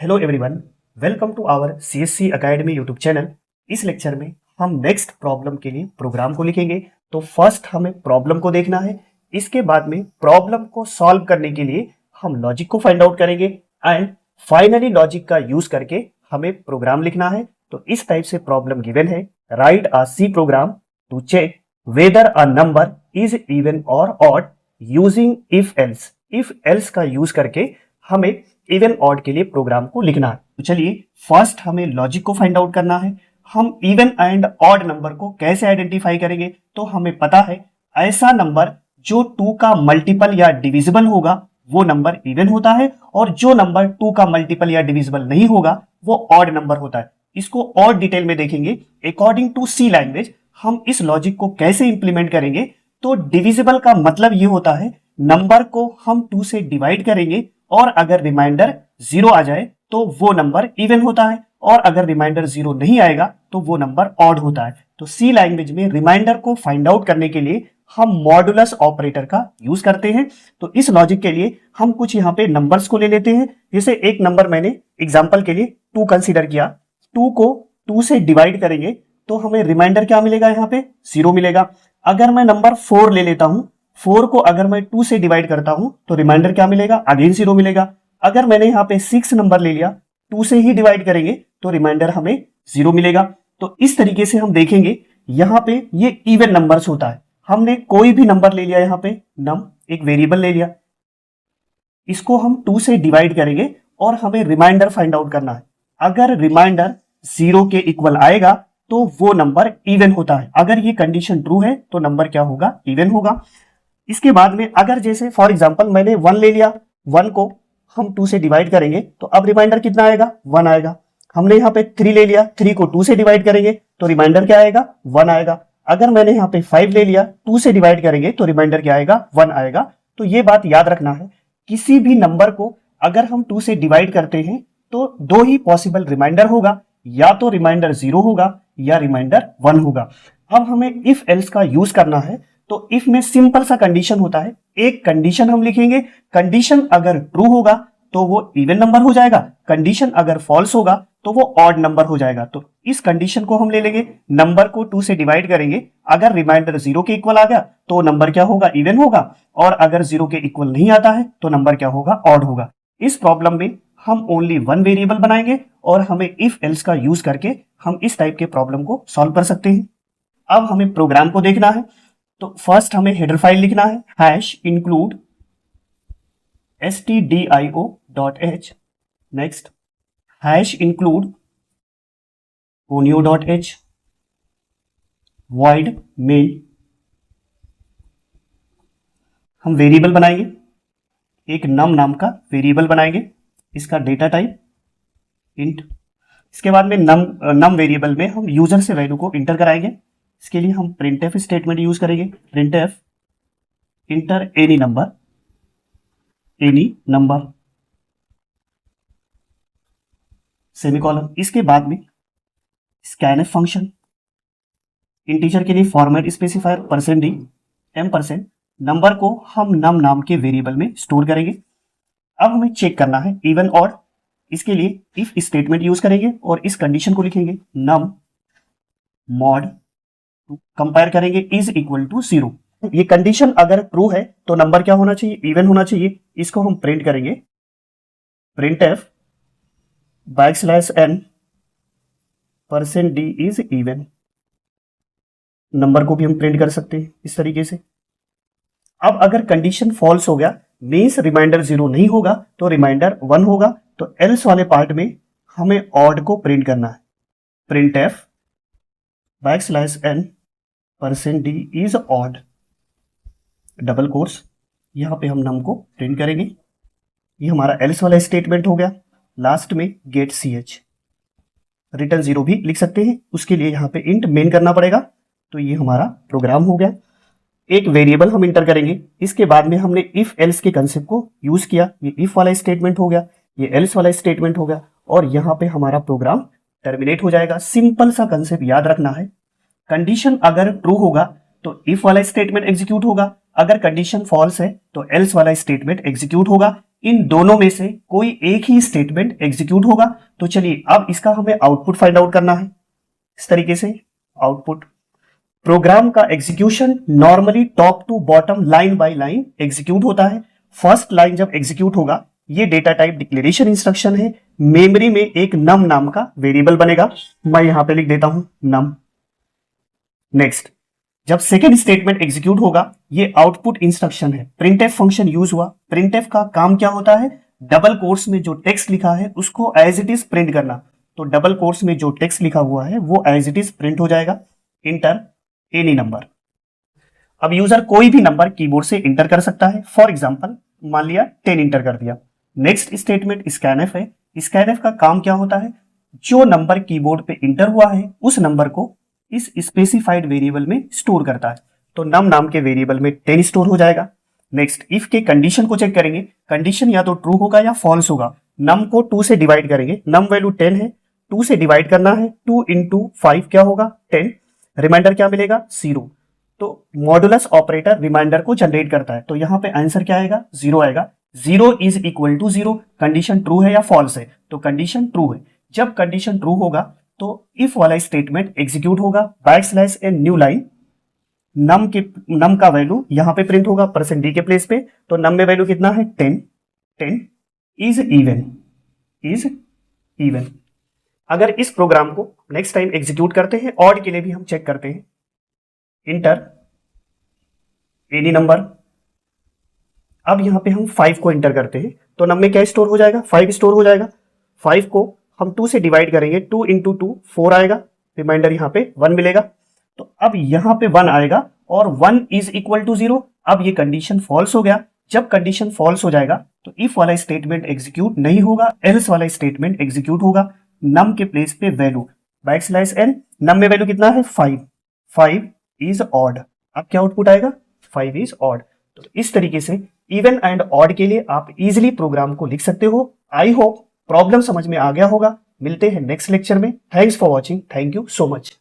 Hello everyone, welcome to our CSC academy YouTube channel. इस lecture में हम next problem के लिए प्रोग्राम को लिखेंगे। तो फर्स्ट हमें प्रॉब्लम को देखना है, इसके बाद में प्रॉब्लम को सॉल्व करने के लिए हम लॉजिक को फाइंड आउट करेंगे एंड फाइनली लॉजिक का यूज करके हमें प्रोग्राम लिखना है। तो इस टाइप से प्रॉब्लम गिवन है, write a C program to check whether a number is even और odd using if else. If else का यूज करके हमें इवन ऑड के लिए प्रोग्राम को लिखना है। तो चलिए फर्स्ट हमें लॉजिक को फाइंड आउट करना है। हम इवन एंड ऑड नंबर को कैसे आइडेंटिफाई करेंगे? तो हमें पता है ऐसा नंबर जो 2 का मल्टीपल या डिविजिबल होगा वो नंबर इवन होता है, और जो नंबर 2 का मल्टीपल या डिविजिबल नहीं होगा वो ऑड नंबर होता है। इसको और डिटेल में देखेंगे। अकॉर्डिंग टू सी लैंग्वेज हम इस लॉजिक को कैसे इंप्लीमेंट करेंगे? तो डिविजिबल का मतलब ये होता है नंबर को हम 2 से डिवाइड करेंगे और अगर रिमाइंडर 0 आ जाए तो वो नंबर इवन होता है, और अगर रिमाइंडर 0 नहीं आएगा तो वो नंबर ऑड होता है। तो सी लैंग्वेज में रिमाइंडर को फाइंड आउट करने के लिए हम मॉडुलस ऑपरेटर का यूज करते हैं। तो इस लॉजिक के लिए हम कुछ यहाँ पे नंबर्स को ले लेते हैं। जैसे एक नंबर मैंने एग्जांपल के लिए 2 कंसीडर किया, 2 को 2 से डिवाइड करेंगे तो हमें रिमाइंडर क्या मिलेगा? यहाँ पे 0 मिलेगा। अगर मैं नंबर 4 ले लेता हूं, 4 को अगर मैं 2 से डिवाइड करता हूं तो रिमाइंडर क्या मिलेगा? अगेन 0 मिलेगा। अगर मैंने यहाँ पे 6 नंबर ले लिया, 2 से ही डिवाइड करेंगे तो रिमाइंडर हमें 0 मिलेगा। तो इस तरीके से हम देखेंगे यहाँ पे ये इवन नंबर्स होता है। हमने कोई भी नंबर ले लिया, यहाँ पे नम एक वेरिएबल ले लिया, इसको हम 2 से डिवाइड करेंगे और हमें रिमाइंडर फाइंड आउट करना है। अगर रिमाइंडर 0 के इक्वल आएगा तो वो नंबर इवन होता है। अगर ये कंडीशन ट्रू है तो नंबर क्या होगा? इवन होगा। इसके बाद में अगर जैसे फॉर एग्जांपल मैंने 1 ले लिया, 1 को हम 2 से डिवाइड करेंगे तो अब रिमाइंडर कितना आएगा? 1 आएगा। हमने यहाँ पे 3 ले लिया, 3 को 2 से डिवाइड करेंगे तो रिमाइंडर क्या आएगा? 1 आएगा। अगर मैंने यहाँ पे 5 ले लिया, 2 से डिवाइड करेंगे तो रिमाइंडर क्या आएगा? 1 आएगा। तो ये बात याद रखना है, किसी भी नंबर को अगर हम 2 से डिवाइड करते हैं तो 2 ही पॉसिबल रिमाइंडर होगा, या तो रिमाइंडर 0 होगा या रिमाइंडर 1 होगा। अब हमें इफ एल्स का यूज करना है। तो इफ में सिंपल सा कंडीशन होता है, एक कंडीशन हम लिखेंगे। कंडीशन अगर ट्रू होगा तो वो इवन नंबर हो जाएगा, कंडीशन अगर फॉल्स होगा तो वो ऑड नंबर हो जाएगा। तो इस कंडीशन को हम ले लेंगे, नंबर को 2 से डिवाइड करेंगे, अगर रिमाइंडर 0 के इक्वल आ गया तो नंबर क्या होगा? इवन होगा, और अगर 0 के इक्वल नहीं आता है तो नंबर क्या होगा? ऑड होगा। इस प्रॉब्लम में हम ओनली 1 वेरिएबल बनाएंगे और हमें इफ एल्स का यूज करके हम इस टाइप के प्रॉब्लम को सॉल्व कर सकते हैं। अब हमें प्रोग्राम को देखना है। तो फर्स्ट हमें हेडर फाइल लिखना है, hash include stdio.h, next hash include conio.h, void main। हम वेरिएबल बनाएंगे, एक नम नाम का वेरिएबल बनाएंगे, इसका डेटा टाइप इंट। इसके बाद में नम वेरिएबल में हम यूजर से वैल्यू को इंटर कराएंगे। इसके लिए हम प्रिंटफ स्टेटमेंट यूज करेंगे, printf inter any number semicolon. इसके बाद में स्कैनफ फंक्शन, इंटीजर के लिए format specifier %d m%, number को हम नम नाम के वेरिएबल में स्टोर करेंगे। अब हमें चेक करना है इवन ऑड, इसके लिए इफ स्टेटमेंट यूज करेंगे और इस कंडीशन को लिखेंगे नम मॉड, कंपेयर करेंगे इज इक्वल टू 0। ये कंडीशन अगर ट्रू है तो नंबर क्या होना चाहिए? इवन होना चाहिए। इसको हम प्रिंट करेंगे, printf \n %d is even. Number को भी हम प्रिंट कर सकते हैं इस तरीके से। अब अगर कंडीशन फॉल्स हो गया, मीन्स रिमाइंडर 0 नहीं होगा तो रिमाइंडर 1 होगा, तो एल्स वाले पार्ट में हमें ऑड को प्रिंट करना है, printf \n %d is odd, double course, यहां पे हम नम को प्रिंट करेंगे। ये हमारा एल्स वाला स्टेटमेंट हो गया। लास्ट में गेट ch, रिटर्न 0 भी लिख सकते हैं, उसके लिए यहाँ पे इंट मेन करना पड़ेगा। तो ये हमारा प्रोग्राम हो गया। एक वेरिएबल हम इंटर करेंगे, इसके बाद में हमने इफ एल्स के कंसेप्ट को यूज किया। ये इफ वाला स्टेटमेंट हो गया, ये एल्स वाला स्टेटमेंट हो गया, और यहाँ पे हमारा प्रोग्राम टर्मिनेट हो जाएगा। सिंपल सा कंसेप्ट याद रखना है, कंडीशन अगर ट्रू होगा तो इफ वाला स्टेटमेंट एग्जीक्यूट होगा, अगर कंडीशन फॉल्स है तो एल्स वाला स्टेटमेंट एग्जीक्यूट होगा। इन दोनों में से कोई एक ही स्टेटमेंट एग्जीक्यूट होगा। तो चलिए अब इसका हमें आउटपुट फाइंड आउट करना है। इस तरीके से आउटपुट प्रोग्राम का execution normally top to bottom line by line execute होता है। फर्स्ट लाइन जब एग्जीक्यूट होगा, ये डेटा टाइप डिक्लेरेशन इंस्ट्रक्शन है। मेमोरी में एक नम नाम का वेरिएबल बनेगा, मैं यहां पे लिख देता हूं नम। नेक्स्ट, जब सेकेंड स्टेटमेंट एग्जीक्यूट होगा, ये आउटपुट इंस्ट्रक्शन है। प्रिंटएफ फंक्शन यूज हुआ। प्रिंटएफ का काम क्या होता है? डबल कोट्स में जो टेक्स्ट लिखा है उसको एज इट इज प्रिंट करना। तो डबल कोट्स में जो टेक्स्ट लिखा हुआ है वो एज इट इज प्रिंट हो जाएगा। Inter any number. अब यूजर कोई भी नंबर कीबोर्ड से इंटर कर सकता है। फॉर एग्जांपल मान लिया 10 इंटर कर दिया। नेक्स्ट स्टेटमेंट स्कैनएफ है। स्कैनएफ का काम क्या होता है? जो नंबर कीबोर्ड पे इंटर हुआ है उस नंबर को इस स्पेसिफाइड वेरिएबल में स्टोर करता है। तो नम नाम के वेरिएबल में 10 स्टोर हो जाएगा। नेक्स्ट, इफ के कंडीशन को चेक करेंगे। कंडीशन या तो ट्रू होगा या फॉल्स होगा। नम को 2 से डिवाइड करेंगे। नम वैल्यू 10 है, 2 से डिवाइड करना है। 2 इंटू 5 क्या होगा? 10। रिमाइंडर क्या मिलेगा? 0। तो मॉडुलस ऑपरेटर रिमाइंडर को जनरेट करता है। तो यहां पे आंसर क्या आएगा? 0 आएगा। 0 is equal to 0। Condition true है या फॉल्स है? तो कंडीशन ट्रू है। जब कंडीशन ट्रू होगा तो इफ वाला स्टेटमेंट एग्जीक्यूट होगा। बैकस्लैश एन न्यू लाइन, नम का वैल्यू यहां पे प्रिंट होगा %d के प्लेस पे। तो नम में वैल्यू कितना है? 10। 10 इज इवन। अगर इस प्रोग्राम को नेक्स्ट टाइम एग्जीक्यूट करते हैं, ऑड के लिए भी हम चेक करते हैं। Inter any number. अब यहां पे हम 5 को इंटर करते हैं तो नम में क्या स्टोर हो जाएगा? 5 स्टोर हो जाएगा। 5 को हम 2 से डिवाइड करेंगे। 2 इंटू 2 4 आएगा। रिमाइंडर यहां पे 1 मिलेगा। तो अब यहां पे 1 आएगा और 1 इज इक्वल टू 0। अब ये कंडीशन फॉल्स हो गया। जब कंडीशन फॉल्स हो जाएगा तो इफ वाला स्टेटमेंट एग्जीक्यूट नहीं होगा, एल्स वाला स्टेटमेंट एग्जीक्यूट होगा। नम के प्लेस पे वैल्यू बैकस्लैश एन, नम में वैल्यू कितना है? 5। 5 इज ऑड। अब क्या आउटपुट आएगा? 5 इज ऑड। तो इस तरीके से इवन एंड ऑड के लिए आप इजिली प्रोग्राम को लिख सकते हो। आई होप प्रॉब्लम समझ में आ गया होगा। मिलते हैं नेक्स्ट लेक्चर में। Thanks for watching. Thank you so much.